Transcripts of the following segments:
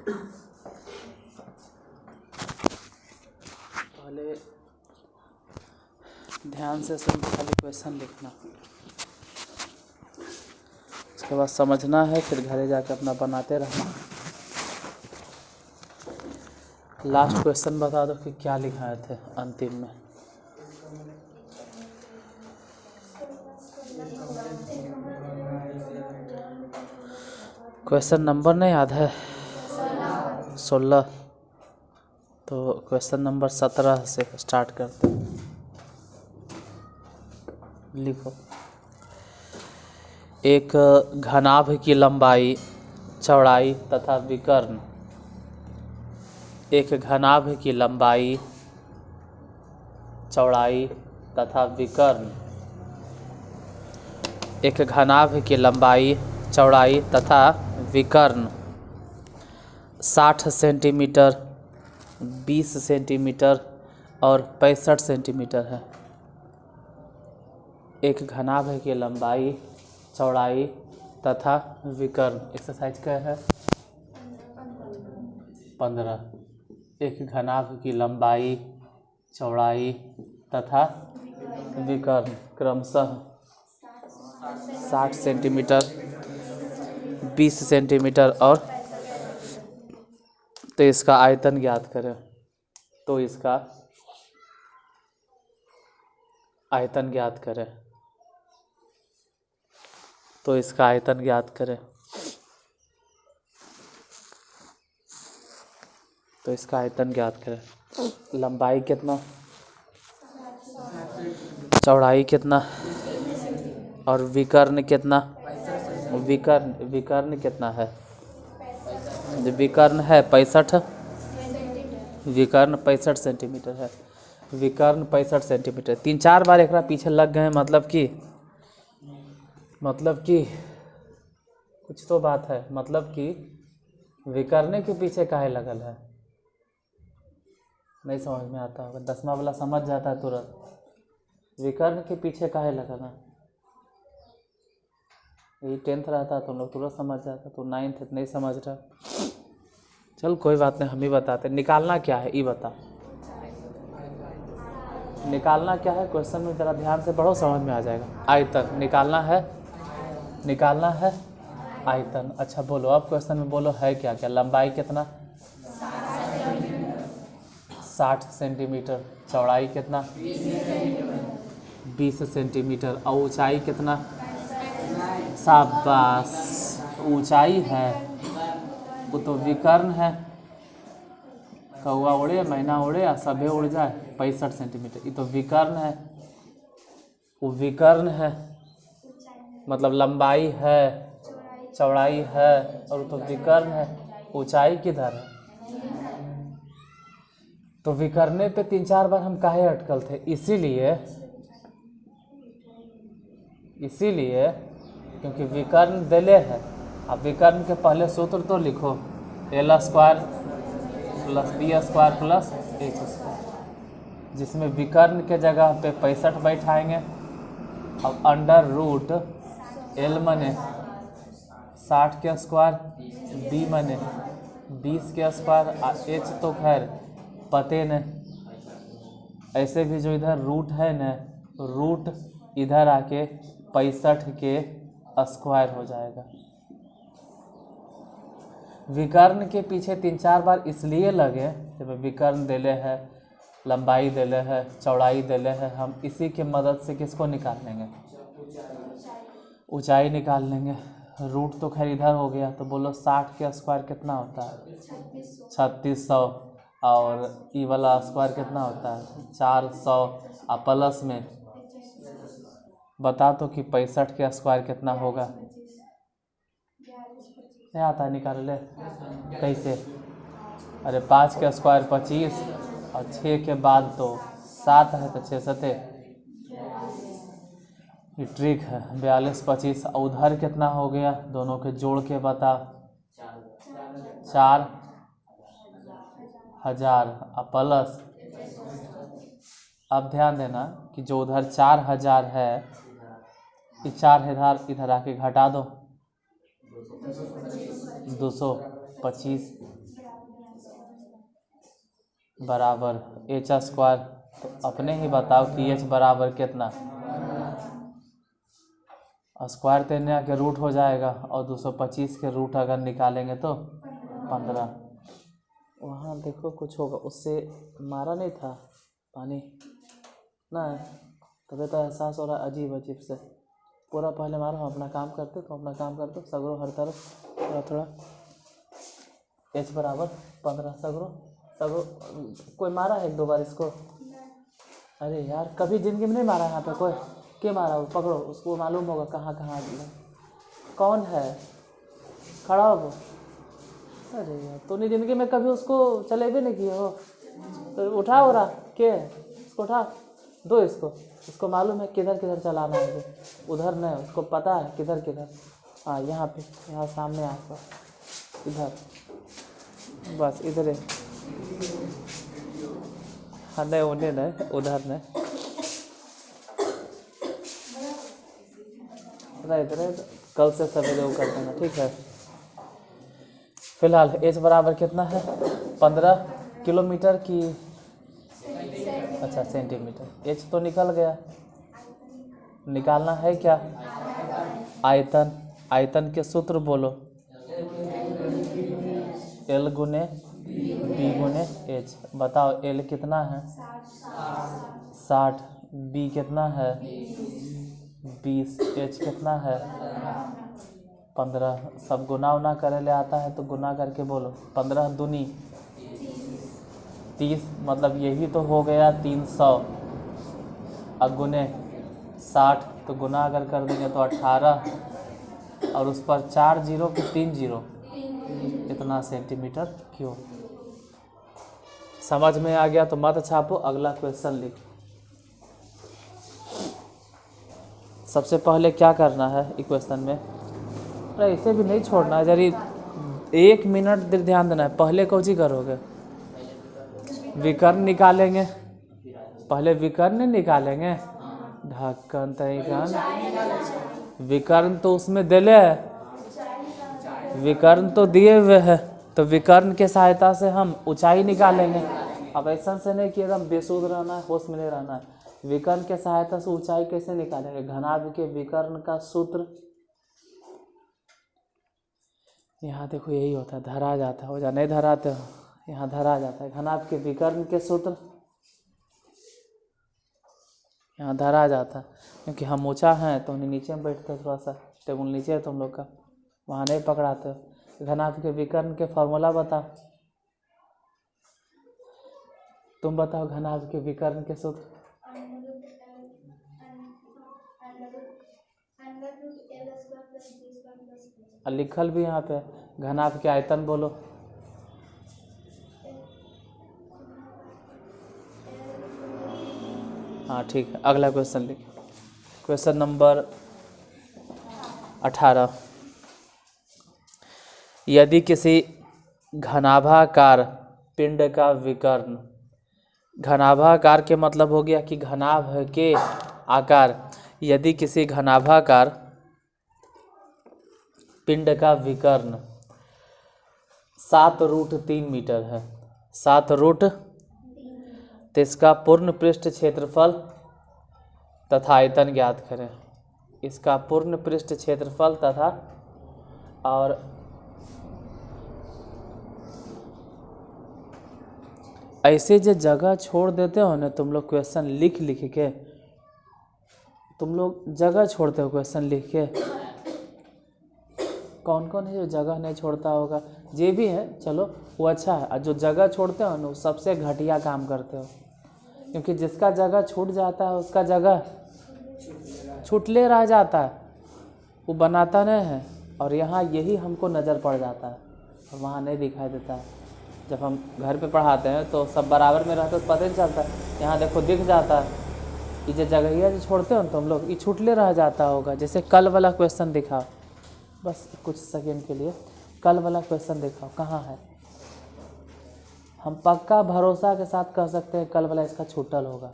पहले ध्यान से सब खाली क्वेश्चन लिखना, उसके बाद समझना है, फिर घरे जाकर अपना बनाते रहना। लास्ट क्वेश्चन बता दो कि क्या लिखाए थे अंतिम में। क्वेश्चन नंबर नहीं याद है? 16। तो क्वेश्चन नंबर 17 से स्टार्ट करते हैं। लिखो। एक घनाभ की लंबाई, चौड़ाई तथा विकर्ण। एक घनाभ की लंबाई, चौड़ाई तथा विकर्ण। एक घनाभ की लंबाई, चौड़ाई तथा विकर्ण 60 सेंटीमीटर, 20 सेंटीमीटर और 65 सेंटीमीटर है। एक घनाभ की लंबाई, चौड़ाई तथा विकर्ण। एक्सरसाइज क्या है? 15। एक घनाभ की लंबाई, चौड़ाई तथा विकर्ण क्रमशः 60 सेंटीमीटर, 20 सेंटीमीटर और तो इसका आयतन ज्ञात करें। तो इसका आयतन ज्ञात करें। तो इसका आयतन ज्ञात करें। तो इसका आयतन ज्ञात करें। लंबाई कितना, चौड़ाई कितना और विकर्ण कितना? विकर्ण कितना है? विकर्ण है 65। विकर्ण 65 सेंटीमीटर है। विकर्ण 65 सेंटीमीटर। 3-4 बार एक पीछे लग गए, मतलब कि कुछ तो बात है। मतलब कि विकर्ण के पीछे काहे लगल है, नहीं समझ में आता होगा। 10वां वाला समझ जाता है तुरंत। विकर्ण के पीछे काहे लगल है, यही 10th रहता तो लोग तुरंत समझ जाता। तो 9th नहीं समझ रहा, चल कोई बात नहीं, हम ही बताते। निकालना क्या है ये बता। निकालना क्या है क्वेश्चन में, ज़रा ध्यान से पढ़ो, समझ में आ जाएगा। आयतन निकालना है, निकालना है आयतन। अच्छा बोलो, अब क्वेश्चन में बोलो है क्या क्या। लंबाई कितना? 60 सेंटीमीटर। चौड़ाई कितना? 20 सेंटीमीटर। और ऊंचाई कितना? शाबाश, ऊंचाई है वो तो विकर्ण है। कौआ उड़े, मैना उड़े या सभे उड़ जाए, 65 सेंटीमीटर। ये तो विकर्ण है, वो विकर्ण है। मतलब लंबाई है, चौड़ाई है और तो विकर्ण है। ऊंचाई किधर है? तो विकर्णे पे 3-4 बार हम काहे अटकल थे? इसीलिए क्योंकि विकर्ण दिले है। अब विकर्ण के पहले सूत्र तो लिखो, l² + b² + h², जिसमें विकर्ण के जगह पे 65 बैठाएंगे। अब अंडर रूट l मने 60 के स्क्वायर, b मने 20 के स्क्वायर, h तो खैर पते न। ऐसे भी जो इधर रूट है न, रूट इधर आके 65 के स्क्वायर हो जाएगा। विकर्ण के पीछे 3-4 बार इसलिए लगे जब विकर्ण देले है, लंबाई देले है, चौड़ाई देले है। हम इसी के मदद से किसको निकाल लेंगे? ऊंचाई निकाल लेंगे। रूट तो खैर इधर हो गया, तो बोलो 60 के स्क्वायर कितना होता है? 3600। और ई वाला स्क्वायर कितना होता है? 400। और प्लस में बता तो कि 65 के स्क्वायर कितना होगा? नहीं आता, निकाल ले। कैसे? अरे 5 के स्क्वायर 25 और 6 के बाद तो 7 है, तो 6 7 ये ट्रिक है। 42 25। उधर कितना हो गया? दोनों के जोड़ के बता। 4000 और प्लस। अब ध्यान देना कि जो उधर 4000 है, ये 4000 इधर आके घटा दो, 225। बराबर एच स्क्वायर। तो अपने ही बताओ कि एच बराबर कितना, स्क्वायर तेरने के रूट हो जाएगा और 225 के रूट अगर निकालेंगे तो 15। वहाँ देखो कुछ होगा, उससे मारा नहीं था पानी ना, तभी तो एहसास हो रहा अजीब अजीब से। पूरा पहले मारो, हम अपना काम करते तो अपना काम करते सगरो हर तरफ थोड़ा थोड़ा। एच बराबर 15 सगरो सगरो। कोई मारा है 1-2 बार इसको? अरे यार कभी ज़िंदगी में नहीं मारा यहाँ पे कोई? के मारा? वो पकड़ो उसको, मालूम होगा कहाँ कहाँ कौन है खड़ा हो वो। अरे यार तूने ज़िंदगी में कभी उसको चले भी नहीं किए हो तो उठा हो रहा के उसको उठा दो इसको मालूम है किधर किधर चलाना है, उधर नहीं, उसको पता है किधर किधर। हाँ यहाँ पे, यहाँ सामने आपका इधर, बस इधर है। हाँ नहीं उन्हें नहीं, उधर नहीं, इधर कल से सवेरे वो कर देना, ठीक है। फिलहाल एच बराबर कितना है? 15 किलोमीटर की, अच्छा सेंटीमीटर। एच तो निकल गया, निकालना है क्या? आयतन। आयतन के सूत्र बोलो, एल गुने बी गुने एच। बताओ एल कितना है? 60। बी कितना है? 20। एच कितना है? 15। सब गुना उना करे ले आता है तो गुना करके बोलो। 15 दूनी 30, मतलब यही तो हो गया 300। अब गुने 60, तो गुना अगर कर देंगे तो 18, और उस पर 4 जीरो कि 3 जीरो, इतना सेंटीमीटर क्यूब। समझ में आ गया तो मत छापो, अगला क्वेश्चन लिखो। सबसे पहले क्या करना है इक्वेशन में? अरे इसे भी नहीं छोड़ना है, जरी 1 मिनट ध्यान देना है। पहले कौन सी करोगे? विकर्ण निकालेंगे, पहले विकर्ण निकालेंगे। ढक्कन तय विकर्ण तो उसमें दिले है, विकर्ण तो दिए हुए है, तो विकर्ण के सहायता से हम ऊंचाई निकालेंगे। अब ऐसा से नहीं कि एकदम बेसुध रहना है, होश में नहीं रहना है। विकर्ण के सहायता से ऊंचाई कैसे निकालेंगे? घनाभ के विकर्ण का सूत्र, यहाँ देखो यही होता है, धरा जाता है, हो जा नहीं धराते हो, यहाँ धरा जाता है। घनाभ के विकर्ण के सूत्र यहाँ धरा जाता है, क्योंकि हम ऊंचा हैं तो उन्हें नीचे में बैठते हैं, थोड़ा सा टेबल नीचे है तुम लोग का, वहाँ नहीं पकड़ाते हो। घनाभ के विकर्ण के फॉर्मूला बताओ, तुम बताओ घनाभ के विकर्ण के सूत्र। लिखल भी यहाँ पे, घनाभ के आयतन बोलो। हाँ ठीक है, अगला क्वेश्चन लिखो। Question number 18। यदि किसी घनाभाकार पिंड का विकर्ण, घनाभाकार के मतलब हो गया कि घनाभ के आकार, यदि किसी घनाभाकार पिंड का विकर्ण 7√3 मीटर है, 7 तो इसका पूर्ण पृष्ठ क्षेत्रफल तथा आयतन ज्ञात करें। इसका पूर्ण पृष्ठ क्षेत्रफल तथा, और ऐसे जो जगह छोड़ देते हो ना तुम लोग, क्वेश्चन लिख के तुम लोग जगह छोड़ते हो क्वेश्चन लिख के। कौन कौन है जो जगह नहीं छोड़ता होगा? ये भी है, चलो वो अच्छा है। और जो जगह छोड़ते हो ना वो सबसे घटिया काम करते हो, क्योंकि जिसका जगह छूट जाता है उसका जगह छूटले रह जाता है, वो बनाता नहीं है। और यहाँ यही हमको नज़र पड़ जाता है और वहाँ नहीं दिखाई देता है। जब हम घर पे पढ़ाते हैं तो सब बराबर में रहते तो पता नहीं चलता, यहाँ देखो दिख जाता है। ये जो जगहिया जो छोड़ते हो ना तुम लोग, ये छूटले रह जाता होगा। जैसे कल वाला क्वेश्चन दिखाओ, बस कुछ सेकेंड के लिए कल वाला क्वेश्चन दिखाओ, कहाँ है? हम पक्का भरोसा के साथ कह सकते हैं कल वाला इसका छूटल होगा,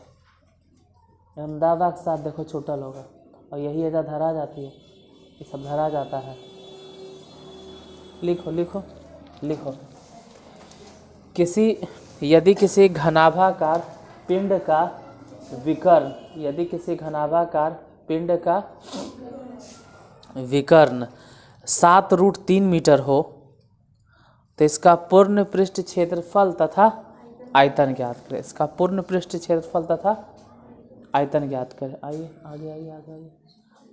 हम दादा के साथ देखो छूटल होगा। और यही एजा धरा जाती है, ये सब धरा जाता है। लिखो लिखो लिखो। किसी यदि किसी घनाभाकार पिंड का विकर्ण, यदि किसी घनाभाकार पिंड का विकर्ण 7√3 मीटर हो तो इसका पूर्ण पृष्ठ क्षेत्रफल तथा आयतन ज्ञात करें। इसका पूर्ण पृष्ठ क्षेत्रफल तथा आयतन ज्ञात करें। आइए आगे आइए आगे आइए।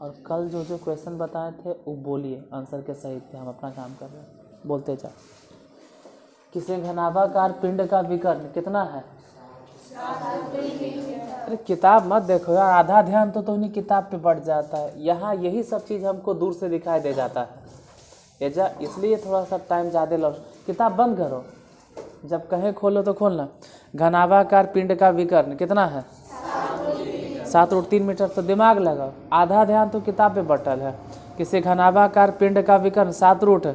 और कल जो क्वेश्चन बताए थे वो बोलिए, आंसर के सही थे, हम अपना काम कर रहे हैं, बोलते जाओ। किसी घनाभाकार पिंड का विकर्ण कितना है? अरे किताब मत देखो यार, आधा ध्यान तो उन्हीं किताब पे बढ़ जाता है। यहाँ यही सब चीज़ हमको दूर से दिखाई दे जाता है, इसलिए थोड़ा सा टाइम ज़्यादा लो। किताब बंद करो, जब कहें खोलो तो खोलना। घनाभाकार पिंड का विकर्ण कितना है? 7√3 मीटर। तो दिमाग लगाओ, आधा ध्यान तो किताब पे बटल है। किसी घनाभाकार पिंड का विकर्ण 7√3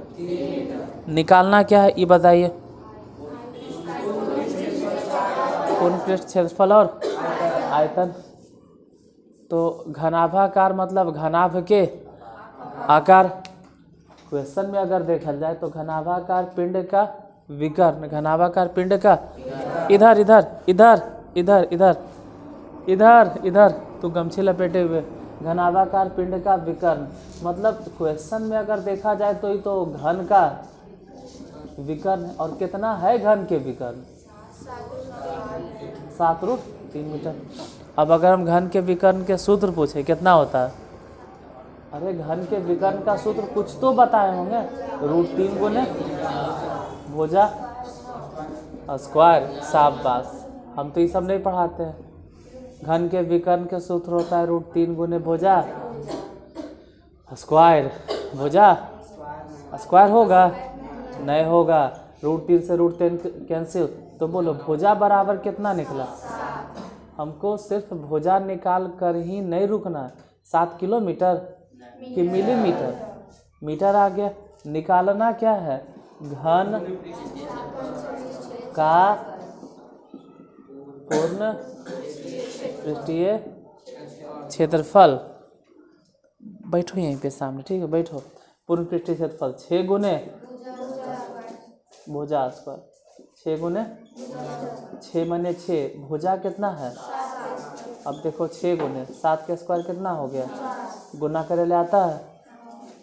निकालना क्या है ये बताइए। पूर्ण पृष्ठ क्षेत्रफल और आयतन। तो घनाभाकार मतलब घनाभ के आकार। क्वेश्चन में अगर देखा जाए तो घनाभाकार पिंड का विकर्ण, घनाभाकार पिंड का इधर इधर इधर इधर इधर इधर इधर तो गमछे लपेटे हुए, घनाभाकार पिंड का विकर्ण मतलब क्वेश्चन में अगर देखा जाए तो ये तो घन का विकर्ण है। और कितना है घन के विकर्ण? 7√3 मीटर। अब अगर हम घन के विकर्ण के सूत्र पूछे कितना होता है? अरे घन के विकर्ण का सूत्र कुछ तो बताए होंगे, √3 गुने भुजा स्क्वायर। शाबाश, हम तो ये सब नहीं पढ़ाते हैं। घन के विकर्ण के सूत्र होता है √3 गुने भुजा स्क्वायर। भुजा स्क्वायर होगा? नहीं होगा, √3 से √3 कैंसिल। तो बोलो भुजा बराबर कितना निकला? हमको सिर्फ भुजा निकाल कर ही नहीं रुकना। 7 किलोमीटर कि मिलीमीटर? मीटर आ गया। निकालना क्या है? घन का पूर्ण पृष्ठीय क्षेत्रफल। बैठो यहीं पे सामने, ठीक है, बैठो। पूर्ण पृष्ठीय क्षेत्रफल 6 गुने भुजा स्क्वायर। 6 गुने 6 मने 6, भुजा कितना है? अब देखो 6 गुने 7 के स्क्वायर कितना हो गया? गुना करे ले आता है?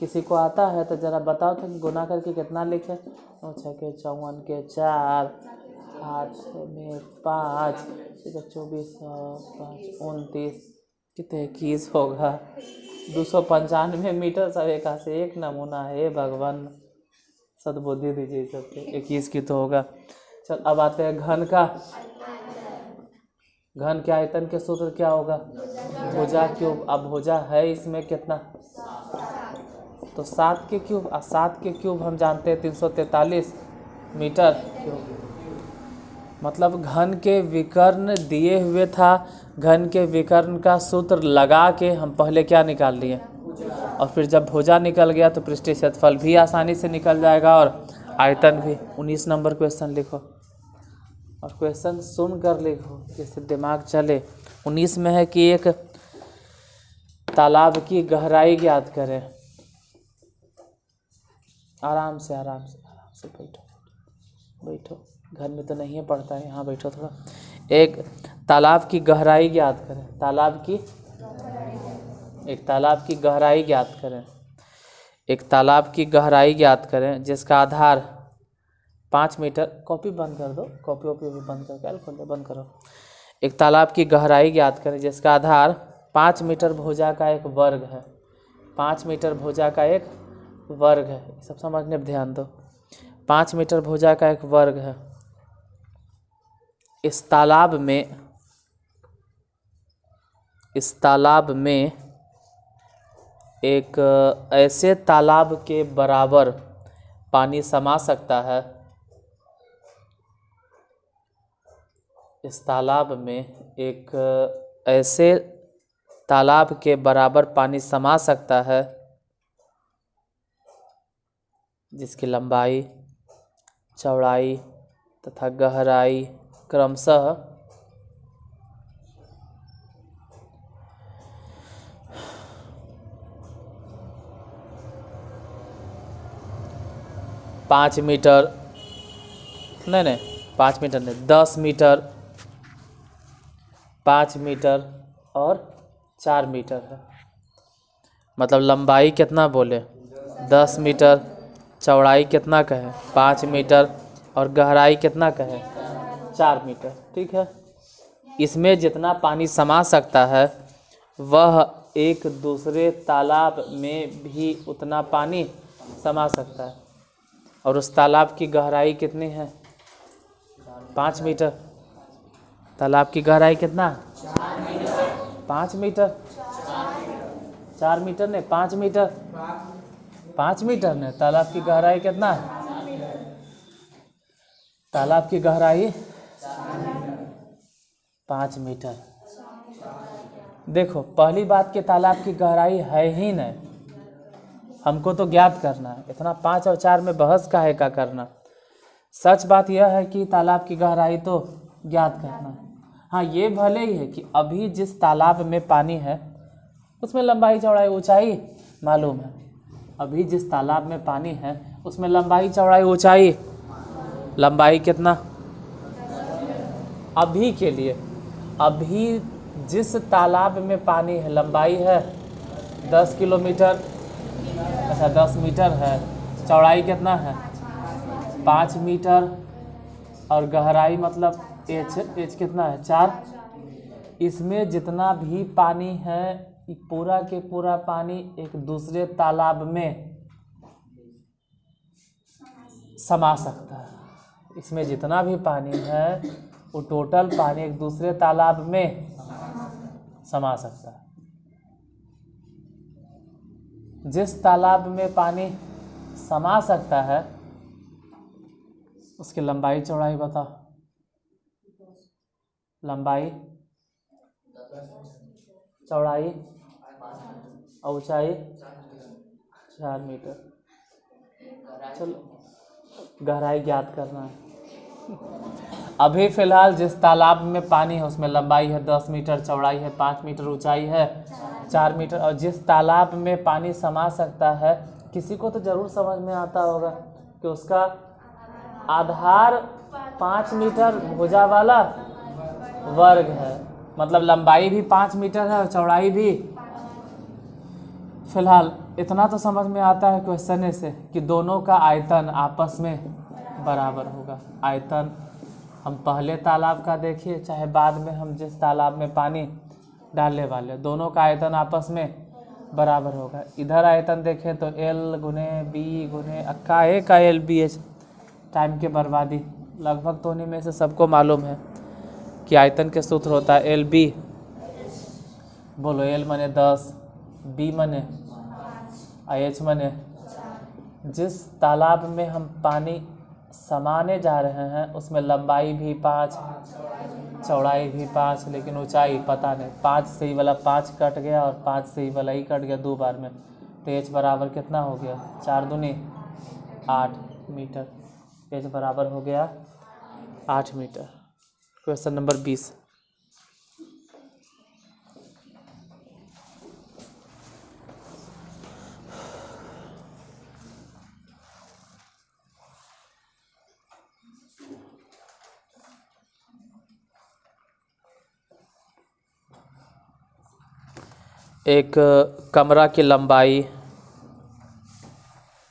किसी को आता है तो ज़रा बताओ तो गुना करके कितना लिखे? 9 6 के 54 के 4, 8 में 5, 24 5 29 कितने 21 होगा। 295 मीटर। सब एक से एक नमूना है, भगवान सद्बुद्धि दीजिए सबके। 21 की तो होगा। चल अब आते हैं घन का। घन के आयतन के सूत्र क्या होगा? भुजा क्यूब। अब भुजा है इसमें कितना? तो 7 के क्यूब। 7 के क्यूब हम जानते हैं 343 मीटर क्यूब। मतलब घन के विकर्ण दिए हुए था, घन के विकर्ण का सूत्र लगा के हम पहले क्या निकाल लिए, और फिर जब भुजा निकल गया तो पृष्ठीय क्षेत्रफल भी आसानी से निकल जाएगा और आयतन भी। 19 नंबर क्वेश्चन लिखो और क्वेश्चन सुन कर लिखो जिससे दिमाग चले। 19 में है कि एक तालाब की गहराई ज्ञात करें। आराम से आराम से आराम से बैठो बैठो, घर में तो नहीं है पढ़ता है, यहाँ बैठो थोड़ा। एक तालाब की गहराई ज्ञात करें। एक तालाब की गहराई ज्ञात करें। एक तालाब की गहराई ज्ञात करें जिसका आधार 5 मीटर। कॉपी बंद कर दो, कॉपी वॉपी भी बंद कर, खोल दो, बंद करो। एक तालाब की गहराई ज्ञात करें जिसका आधार 5 मीटर भुजा का एक वर्ग है। 5 मीटर भुजा का एक वर्ग है, सब समझने पर ध्यान दो। 5 मीटर भुजा का एक वर्ग है। इस तालाब में एक ऐसे तालाब के बराबर पानी समा सकता है। इस तालाब में एक ऐसे तालाब के बराबर पानी समा सकता है जिसकी लंबाई, चौड़ाई तथा गहराई क्रमशः 5 मीटर, नहीं 5 मीटर नहीं, 10 मीटर, 5 मीटर और 4 मीटर है। मतलब लंबाई कितना बोले 10 मीटर, चौड़ाई कितना कहे 5 मीटर और गहराई कितना कहे 4 मीटर। ठीक है, इसमें जितना पानी समा सकता है वह एक दूसरे तालाब में भी उतना पानी समा सकता है। और उस तालाब की गहराई कितनी है 5 मीटर। तालाब की गहराई कितना 5 मीटर, 4 मीटर ने 5 मीटर, 5 मीटर ने। तालाब की गहराई कितना है, तालाब की गहराई 5 मीटर। देखो पहली बात कि तालाब की गहराई है ही नहीं, हमको तो ज्ञात करना है। इतना 5 और 4 में बहस काहे का करना। सच बात यह है कि तालाब की गहराई तो ज्ञात करना है। हाँ, ये भले ही है कि अभी जिस तालाब में पानी है उसमें लंबाई चौड़ाई ऊंचाई मालूम है। अभी जिस तालाब में पानी है उसमें लंबाई चौड़ाई ऊंचाई, लंबाई कितना अभी के लिए, अभी जिस तालाब में पानी है लंबाई है 10 किलोमीटर, अच्छा 10 मीटर है, चौड़ाई कितना है 5 मीटर और गहराई मतलब एच कितना है 4। इसमें जितना भी पानी है पूरा के पूरा पानी एक दूसरे तालाब में समा सकता है। इसमें जितना भी पानी है वो टोटल पानी एक दूसरे तालाब में समा सकता है। जिस तालाब में पानी समा सकता है उसकी लंबाई चौड़ाई बताओ। लंबाई, चौड़ाई, ऊंचाई 4 मीटर। चलो गहराई ज्ञात करना है। अभी फ़िलहाल जिस तालाब में पानी है उसमें लंबाई है 10 मीटर, चौड़ाई है 5 मीटर, ऊंचाई है 4 मीटर। और जिस तालाब में पानी समा सकता है, किसी को तो ज़रूर समझ में आता होगा कि उसका आधार 5 मीटर भुजा वाला वर्ग है। मतलब लंबाई भी 5 मीटर है और चौड़ाई भी। फिलहाल इतना तो समझ में आता है क्वेश्चन से कि दोनों का आयतन आपस में बराबर होगा। आयतन हम पहले तालाब का देखिए चाहे बाद में हम जिस तालाब में पानी डालने वाले, दोनों का आयतन आपस में बराबर होगा। इधर आयतन देखें तो L गुने बी गुने काहे का LBH। टाइम की बर्बादी लगभग तो उन्हीं में से सबको मालूम है कि आयतन के सूत्र होता है LB। बोलो L माने 10, B माने H माने जिस तालाब में हम पानी समाने जा रहे हैं उसमें लंबाई भी 5, चौड़ाई भी 5, लेकिन ऊंचाई पता नहीं। 5 से ही वाला 5 कट गया और 5 से ही वाला ही कट गया 2 बार में, तो H बराबर कितना हो गया 4 दूनी 8 मीटर। H बराबर हो गया 8 मीटर। Question number 20। एक कमरा की लंबाई,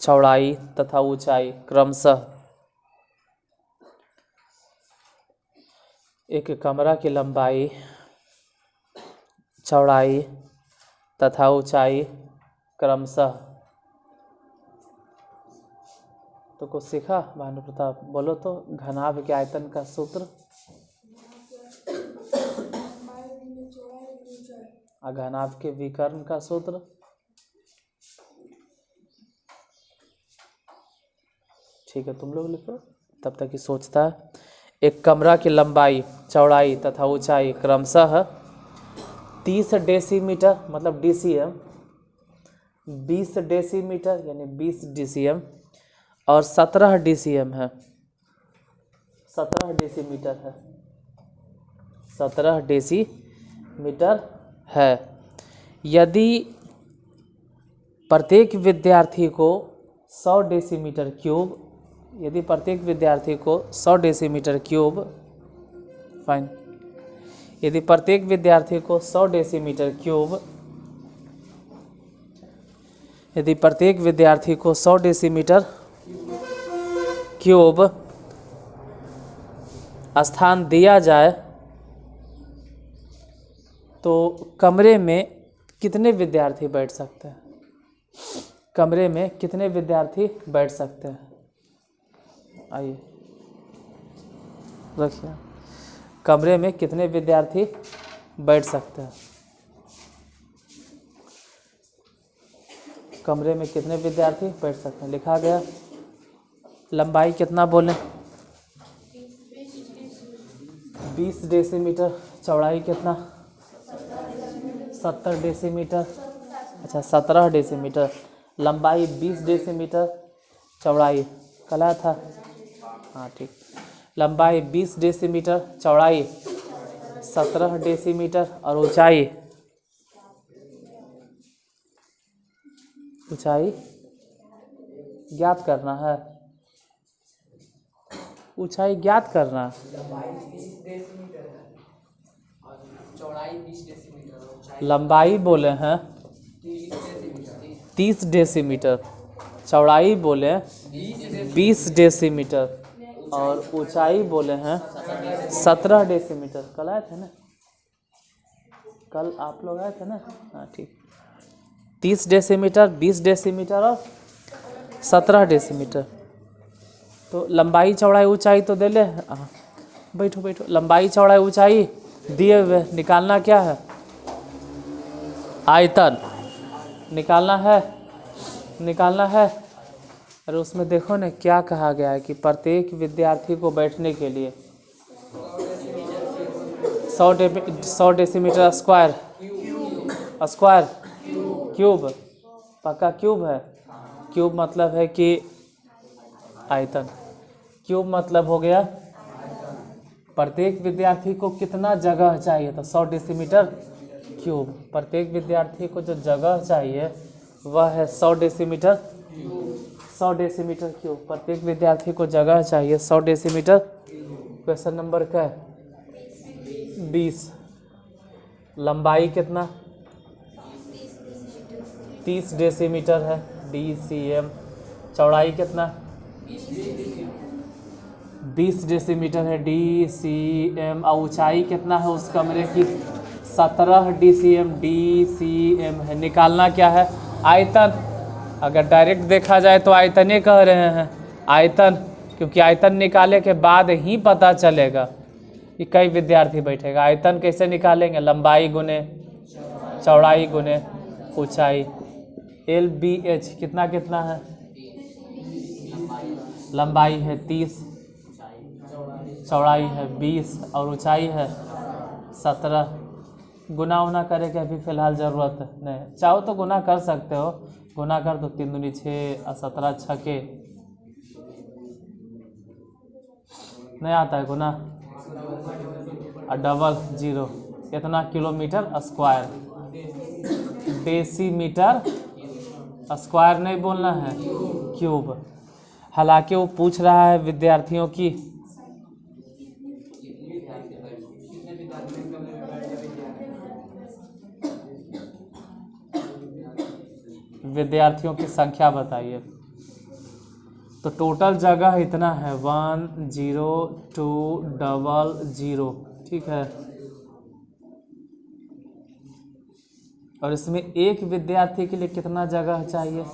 चौड़ाई तथा ऊंचाई क्रमशः, एक कमरा की लंबाई, चौड़ाई तथा ऊंचाई क्रमशः। तो कुछ सीखा भानु प्रताप, बोलो तो घनाभ के आयतन का सूत्र। घनाभ के विकर्ण का सूत्र। ठीक है, तुम लोग लिखो तब तक ही सोचता है। एक कमरा की लंबाई, चौड़ाई तथा ऊंचाई क्रमशः 30 डेसीमीटर मतलब DCM, 20 डेसीमीटर यानी 20 DCM और 17 DCM है। 17 डेसीमीटर है, 17 डेसीमीटर है। यदि प्रत्येक विद्यार्थी को 100 डेसीमीटर क्यूब यदि प्रत्येक विद्यार्थी को 100 डेसीमीटर क्यूब फाइन यदि प्रत्येक विद्यार्थी को 100 डेसीमीटर क्यूब यदि प्रत्येक विद्यार्थी को 100 डेसीमीटर क्यूब स्थान दिया जाए तो कमरे में कितने विद्यार्थी बैठ सकते हैं? कमरे में कितने विद्यार्थी बैठ सकते हैं? आइए रखिए, कमरे में कितने विद्यार्थी बैठ सकते हैं? कमरे में कितने विद्यार्थी बैठ सकते हैं? लिखा गया। लंबाई कितना बोलें? 20 डेसीमीटर। चौड़ाई कितना? 70 डेसीमीटर। अच्छा 17 डेसीमीटर। लंबाई 20 डेसीमीटर, चौड़ाई कला था। हाँ ठीक। लंबाई 20 डेसीमीटर, चौड़ाई 17 डेसीमीटर और ऊंचाई ज्ञात करना है। ऊंचाई ज्ञात करना है। लंबाई बोले हैं 30 डेसीमीटर, चौड़ाई बोले 20 डेसीमीटर और ऊंचाई बोले हैं 17 डेसीमीटर। कल आए थे ना? कल आप लोग आए थे ना? हाँ ठीक। 30 डेसीमीटर, 20 डेसीमीटर और 17 डेसीमीटर। तो लंबाई चौड़ाई ऊंचाई तो दे ले। हाँ बैठो बैठो। लंबाई चौड़ाई ऊंचाई दिए हुए, निकालना क्या है? आयतन निकालना है। अरे उसमें देखो ना क्या कहा गया है कि प्रत्येक विद्यार्थी को बैठने के लिए 100 डेसीमीटर स्क्वायर क्यूब। पक्का क्यूब है। क्यूब मतलब है कि आयतन। क्यूब मतलब हो गया प्रत्येक विद्यार्थी को कितना जगह चाहिए, तो 100 डेसीमीटर क्यूब। प्रत्येक विद्यार्थी को जो जगह चाहिए वह है 100 डेसीमीटर क्यूब। प्रत्येक विद्यार्थी को जगह चाहिए 100 डेसीमीटर। क्वेश्चन नंबर क्या है? 20। लंबाई कितना? 30 डेसीमीटर है, DCM। चौड़ाई कितना? 20 डेसीमीटर है, DCM। और ऊंचाई कितना है उस कमरे की? 17 DCM है। निकालना क्या है? आयतन। अगर डायरेक्ट देखा जाए तो आयतन ही कह रहे हैं, आयतन, क्योंकि आयतन निकाले के बाद ही पता चलेगा कि कई विद्यार्थी बैठेगा। आयतन कैसे निकालेंगे? लंबाई गुने चौड़ाई गुने ऊंचाई। LBH कितना है? लंबाई है 30, चौड़ाई है 20 और ऊंचाई है 17। गुना उना करे के अभी फ़िलहाल ज़रूरत नहीं। चाहो तो गुना कर सकते हो। गुना कर दो, 3 दूनी 6 और 17 छके नहीं आता है गुना। और डबल 0। इतना किलोमीटर स्क्वायर। डेसीमीटर स्क्वायर नहीं बोलना है, क्यूब। हालांकि वो पूछ रहा है विद्यार्थियों की संख्या बताइए। तो टोटल जगह इतना है 10200, ठीक है। और इसमें एक विद्यार्थी के लिए कितना जगह चाहिए?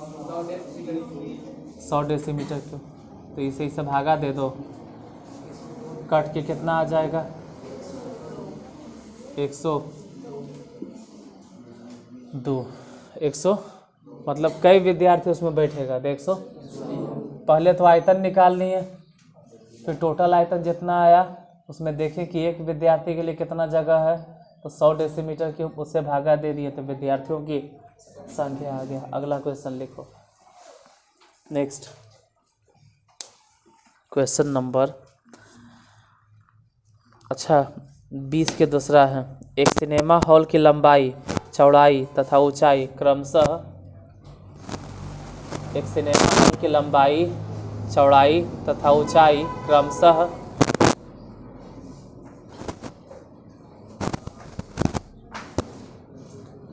100 डेसीमीटर क्यूब। तो इसे भागा दे दो, कट के कितना आ जाएगा? 102। 100 मतलब कई विद्यार्थी उसमें बैठेगा? 100। पहले तो आयतन निकालनी है, फिर टोटल आयतन जितना आया उसमें देखें कि एक विद्यार्थी के लिए कितना जगह है। तो 100 डेसीमीटर क्यूब, उससे भागा दे दिए तो विद्यार्थियों की संख्या आ गया। अगला क्वेश्चन लिखो। नेक्स्ट क्वेश्चन नंबर 20 के दूसरा है। एक सिनेमा हॉल की लंबाई, चौड़ाई तथा ऊंचाई क्रमशः एक सिनेमा हॉल की लंबाई, चौड़ाई तथा ऊंचाई क्रमशः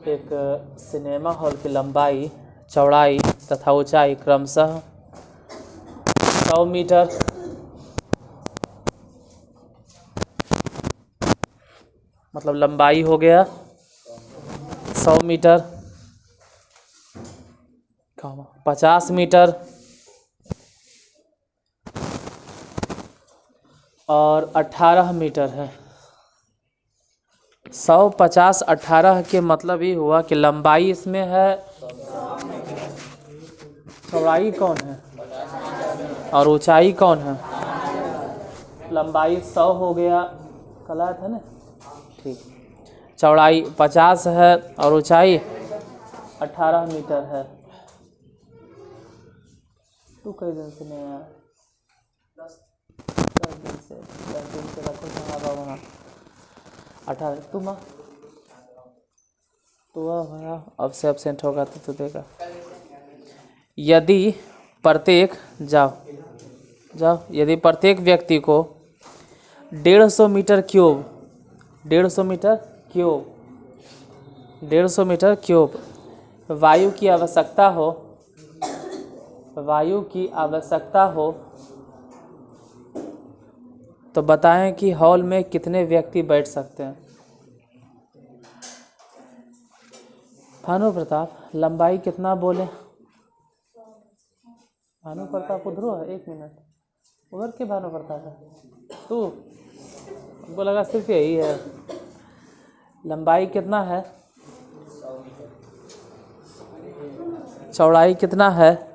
एक सिनेमा हॉल की लंबाई, चौड़ाई तथा ऊंचाई क्रमशः 100 मीटर, मतलब लंबाई हो गया 100 मीटर, 50 मीटर और 18 मीटर है। 100, 50, 18 के मतलब ये हुआ कि लंबाई इसमें है, चौड़ाई कौन है और ऊंचाई कौन है। लंबाई 100 हो गया, कल आया था ना, ठीक। चौड़ाई 50 है और ऊंचाई 18 मीटर है। तू कई दिन से नहीं आया? 10 दिन से, 10 दिन से रखो वहाँ 18। तू माँ तो भैया अब से एबसेंट होगा तो तू देगा। यदि प्रत्येक यदि प्रत्येक व्यक्ति को 150 मीटर क्यूब 150 मीटर क्यूब वायु की आवश्यकता हो तो बताएं कि हॉल में कितने व्यक्ति बैठ सकते हैं। भानु प्रताप, लंबाई कितना बोले? भानु प्रताप उधर है, 1 मिनट उधर के भानु प्रताप है तू? हमको लगा सिर्फ यही है। लंबाई कितना है? चौड़ाई कितना है?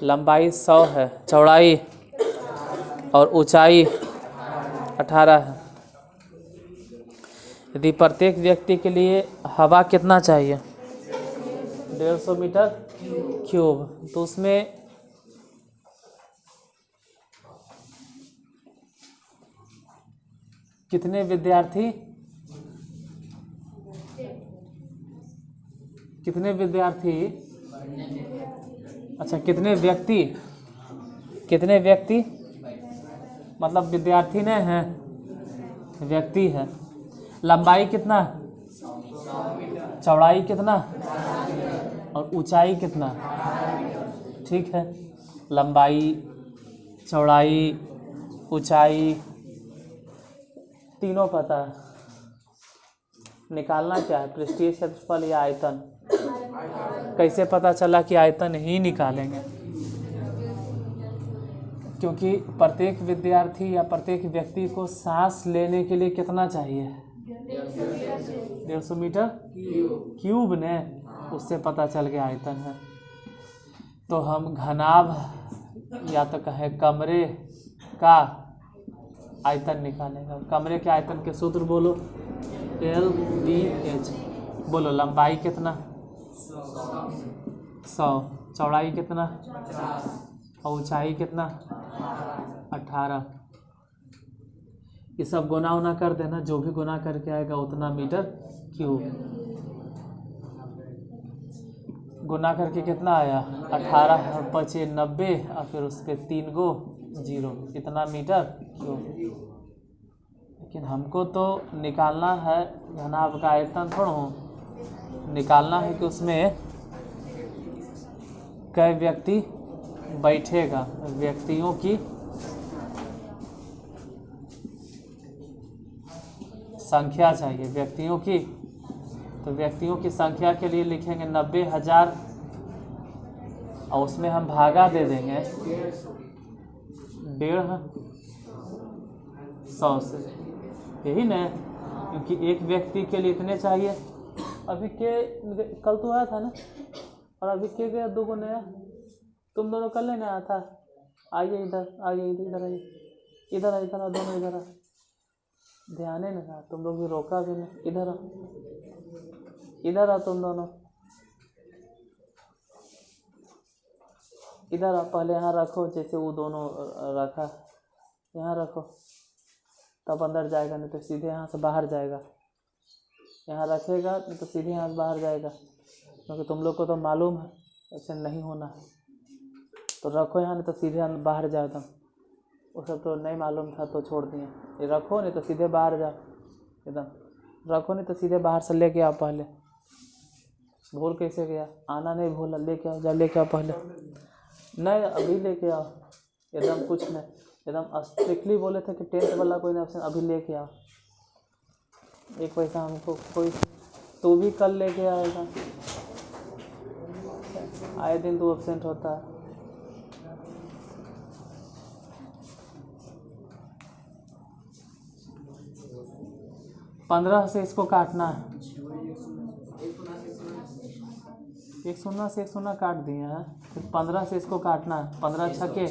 लंबाई 100 है, चौड़ाई और ऊंचाई 18 है। यदि प्रत्येक व्यक्ति के लिए हवा कितना चाहिए? 150 मीटर क्यूब, तो उसमें कितने विद्यार्थी अच्छा कितने व्यक्ति मतलब विद्यार्थी नहीं है, व्यक्ति है। लंबाई कितना, चौड़ाई कितना और ऊंचाई कितना? ठीक है, लंबाई, चौड़ाई, ऊंचाई तीनों पता है। निकालना क्या है, पृष्ठीय क्षेत्रफल या आयतन? कैसे पता चला कि आयतन ही निकालेंगे? क्योंकि प्रत्येक विद्यार्थी या प्रत्येक व्यक्ति को सांस लेने के लिए कितना चाहिए? 150 मीटर क्यूब ने, उससे पता चल गया आयतन है। तो हम घनाभ या तो कहें कमरे का आयतन निकालेंगे। कमरे के आयतन के सूत्र बोलो, LDH। बोलो, लंबाई कितना? 100, चौड़ाई कितना और ऊंचाई कितना? 18। ये सब गुना कर देना, जो भी गुना करके आएगा उतना मीटर क्यूब। गुना करके कितना आया? 18 और 5 90 और फिर उस पर 3 गो 0, इतना मीटर क्यूब। लेकिन हमको तो निकालना है घनाभ का आयतन, थोड़ा निकालना है कि उसमें कई व्यक्ति बैठेगा, व्यक्तियों की संख्या चाहिए, व्यक्तियों की। तो व्यक्तियों की संख्या के लिए लिखेंगे 90,000 और उसमें हम भागा दे देंगे 150 से, यही ना, क्योंकि एक व्यक्ति के लिए इतने चाहिए। अभी के कल तो आया था ना, और अभी के गया 2 गो नया, तुम दोनों कल नहीं आया था। आइए इधर, आइए इधर, आइए इधर, इधर दोनों इधर आ। ध्यान ही नहीं, तुम लोग भी रोका भी नहीं। इधर आओ, इधर आओ तुम दोनों, इधर आओ। पहले यहाँ रखो, जैसे वो दोनों रखा, यहाँ रखो, तब अंदर जाएगा, नहीं तो सीधे यहाँ से बाहर जाएगा। यहाँ रखेगा नहीं तो सीधे यहाँ से बाहर जाएगा, क्योंकि तुम लोग को तो मालूम है ऐसे नहीं होना है। तो रखो यहाँ, नहीं तो सीधे बाहर जाओ एकदम। वो सब तो नहीं मालूम था तो छोड़ दिए। ये रखो नहीं तो सीधे बाहर जाओ एकदम, रखो नहीं तो सीधे बाहर से लेके आओ। पहले भूल कैसे गया, आना नहीं भूला, लेके आओ, जा लेके आओ पहले। नहीं अभी लेके आओ, एकदम कुछ नहीं, एकदम स्ट्रिक्टली बोले थे कि 10th वाला कोई नहीं ऑप्शन, अभी लेके आओ। एक पैसा हमको कोई, तू भी कल लेके आएगा, आए दिन तू एब्सेंट होता है। पंद्रह से इसको काटना है, एक शून्य काट दिए हैं, फिर 15 से इसको काटना है। 15 छके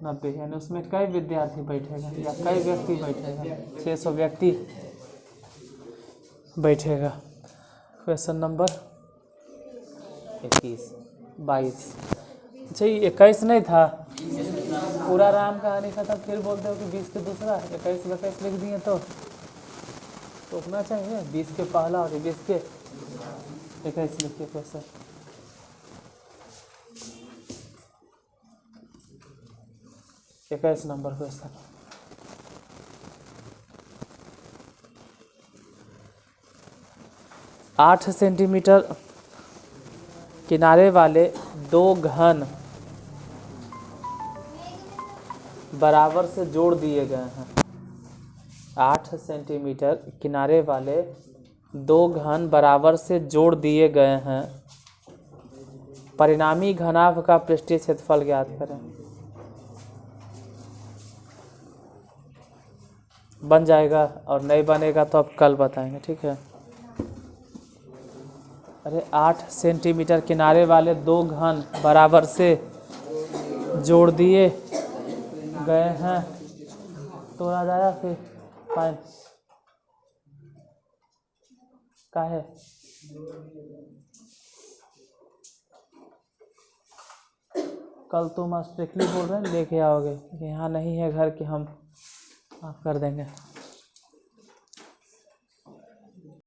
90, यानी उसमें कई विद्यार्थी बैठेगा या कई व्यक्ति बैठेगा? 600 व्यक्ति बैठेगा। Question number 21 22। अच्छा ये 21 नहीं था, पूरा राम कहानी खत्म, फिर बोलते हो कि 20 के दूसरा, 21 लिख दिए तो रोकना चाहिए। 20 के पहला और 20 के 21 लिखिए क्वेश्चन। इक्कीस नंबर क्वेश्चन। आठ सेंटीमीटर किनारे वाले दो घन बराबर से जोड़ दिए गए हैं। 8 सेंटीमीटर किनारे वाले दो घन बराबर से जोड़ दिए गए हैं। परिणामी घनाभ का पृष्ठीय क्षेत्रफल ज्ञात करें। बन जाएगा, और नहीं बनेगा तो अब कल बताएंगे, ठीक है। अरे 8 सेंटीमीटर किनारे वाले दो घन बराबर से जोड़ दिए गए हैं, तोड़ा जाएगा फिर फाइन का है। कल तुम स्ट्रिक्टली बोल रहे हैं लेके आओगे, यहाँ नहीं है घर कि हम आप कर देंगे।